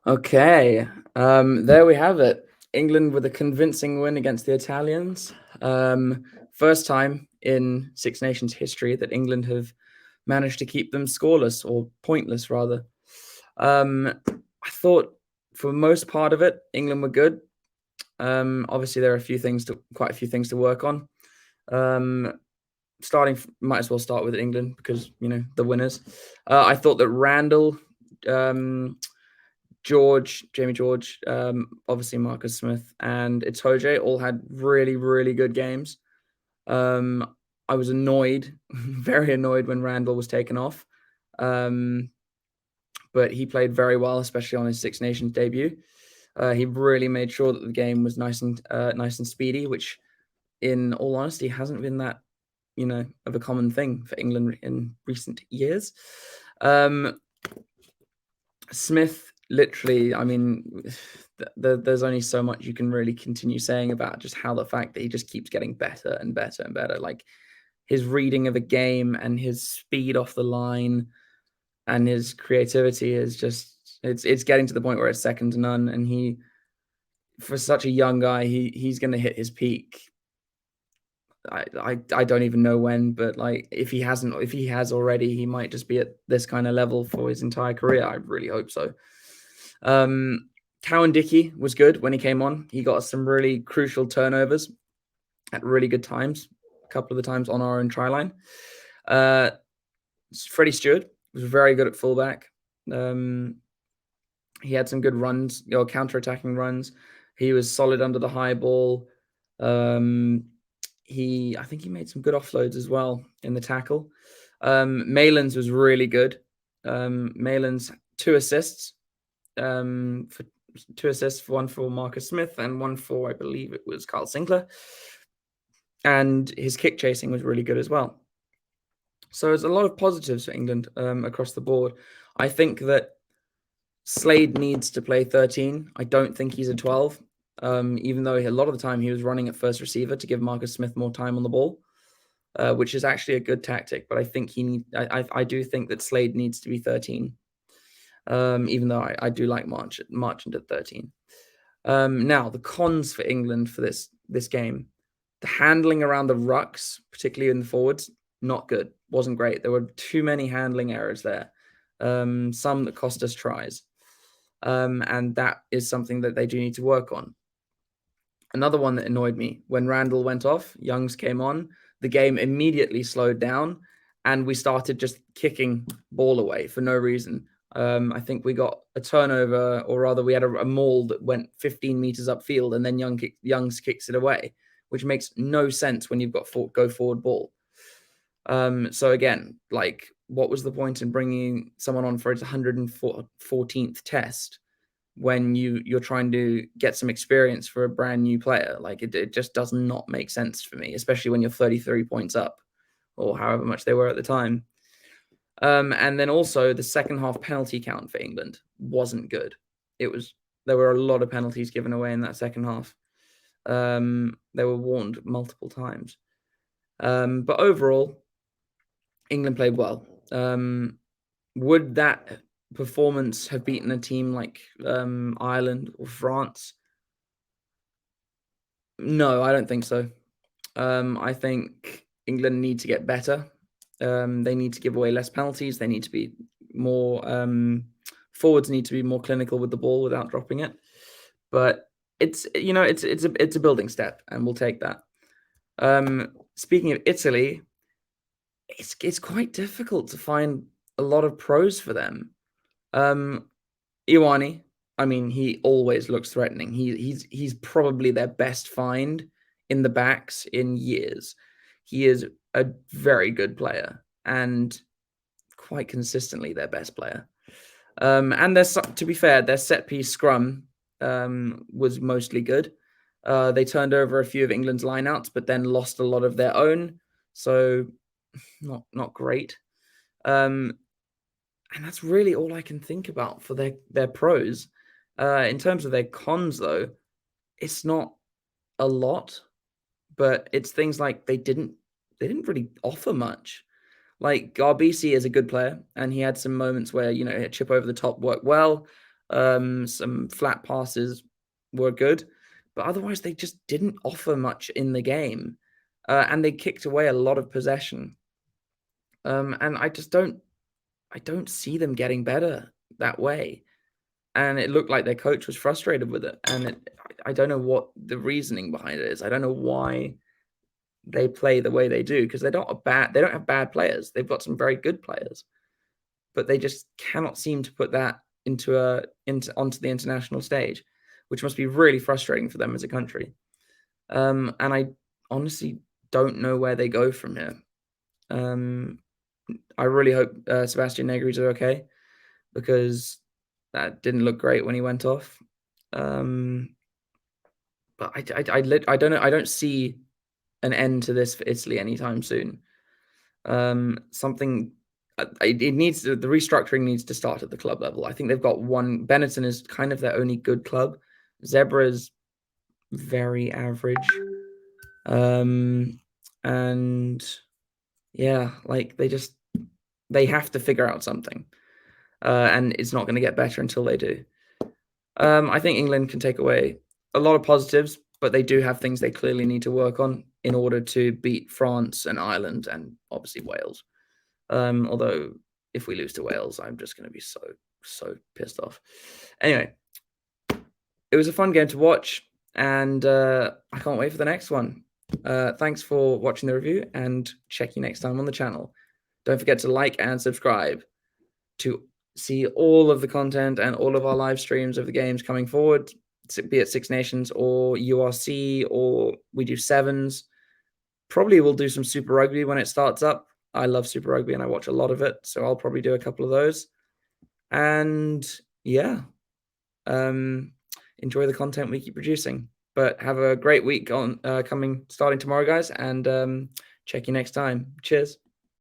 Okay, there we have it. England with a convincing win against the Italians. First time in Six Nations history that England have managed to keep them scoreless or pointless, rather. I thought for most part of it, England were good. Obviously, there are quite a few things to work on. Might as well start with England because the winners. I thought that Randall. Jamie George, obviously Marcus Smith and Itoje all had really, really good games. I was annoyed, very annoyed when Randall was taken off. But he played very well, especially on his Six Nations debut. He really made sure that the game was nice and speedy, which, in all honesty, hasn't been that of a common thing for England in recent years. Smith, literally, I mean, there's only so much you can really continue saying about just how the fact that he just keeps getting better and better and better. Like his reading of a game and his speed off the line and his creativity is just it's getting to the point where it's second to none. And he, for such a young guy, he's going to hit his peak. I don't even know when, but like if he has already, he might just be at this kind of level for his entire career. I really hope so. Cowan Dickey was good when he came on. He got us some really crucial turnovers at really good times, a couple of the times on our own try line. Freddie Stewart was very good at fullback. He had some good runs, counter-attacking runs. He was solid under the high ball. I think he made some good offloads as well in the tackle. Malins was really good. Malins, 2 assists. For 2 assists, 1 for Marcus Smith and 1 for, I believe it was Carl Sinclair. And his kick chasing was really good as well. So there's a lot of positives for England across the board. I think that Slade needs to play 13. I don't think he's a 12, even though a lot of the time he was running at first receiver to give Marcus Smith more time on the ball, which is actually a good tactic. But I think I do think that Slade needs to be 13. Even though I do like Marchant at 13. Now, the cons for England for this game. The handling around the rucks, particularly in the forwards, not good. Wasn't great. There were too many handling errors there. Some that cost us tries. And that is something that they do need to work on. Another one that annoyed me, when Randall went off, Youngs came on, the game immediately slowed down, and we started just kicking ball away for no reason. I think we got a turnover, or rather we had a maul that went 15 meters upfield, and then Youngs kicks it away, which makes no sense when you've got go forward ball. So again, like, what was the point in bringing someone on for its 114th test when you're trying to get some experience for a brand new player? Like, it just does not make sense for me, especially when you're 33 points up, or however much they were at the time. And then also the second half penalty count for England wasn't good. There were a lot of penalties given away in that second half. They were warned multiple times. But overall, England played well. Would that performance have beaten a team like Ireland or France? No, I don't think so. I think England need to get better. They need to give away less penalties. They need to be more forwards need to be more clinical with the ball without dropping it. But it's a building step, and we'll take that. Speaking of Italy, it's quite difficult to find a lot of pros for them. Iwani, I mean, he always looks threatening. He's probably their best find in the backs in years. He is a very good player and quite consistently their best player. And to be fair, their set piece scrum was mostly good. They turned over a few of England's lineouts, but then lost a lot of their own. So not great. And that's really all I can think about for their pros. In terms of their cons, though, it's not a lot, but it's things like they didn't really offer much. Like, Garbisi is a good player, and he had some moments where, a chip over the top worked well. Some flat passes were good, but otherwise they just didn't offer much in the game, and they kicked away a lot of possession. And I don't see them getting better that way. And it looked like their coach was frustrated with it, and I don't know what the reasoning behind it is. I don't know why they play the way they do, because they don't have bad players. They've got some very good players, but they just cannot seem to put that onto the international stage, which must be really frustrating for them as a country. And I honestly don't know where they go from here. I really hope Sebastian Negri's are okay, because that didn't look great when he went off. But I don't know. I don't see an end to this for Italy anytime soon. Something it needs the restructuring needs to start at the club level. I think they've got one. Benetton is kind of their only good club. Zebra's very average. And yeah, like they have to figure out something. And it's not going to get better until they do. I think England can take away a lot of positives, but they do have things they clearly need to work on in order to beat France and Ireland and obviously Wales. Although if we lose to Wales, I'm just going to be so pissed off. Anyway, it was a fun game to watch, and I can't wait for the next one. Thanks for watching the review, and check you next time on the channel. Don't forget to like and subscribe to see all of the content and all of our live streams of the games coming forward, be it Six Nations or URC, or we do sevens. Probably we'll do some Super Rugby when it starts up. I love Super Rugby and I watch a lot of it, so I'll probably do a couple of those. And yeah, enjoy the content we keep producing. But have a great week on starting tomorrow, guys, and check you next time. Cheers.